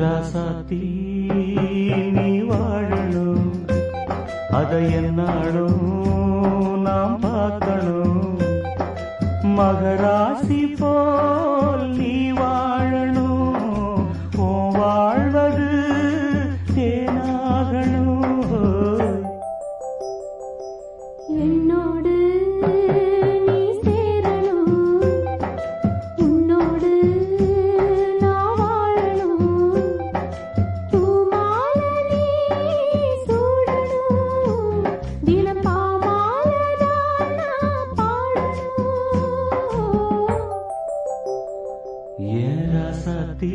ராசாத்தி நீ வாழணும், அதை என்னாலும் நாம் பார்க்கணும். மகராசி போல் நீ வாழணும், உன் வாழ்வது தேனாகணும். என்னோடு நீ சேரணும், உன்னோடு நான் வாழணும். பூமாலை நீ சூடணும், தினம் பாமாலைதான் நான் பாடணும். ஏ ராசாத்தி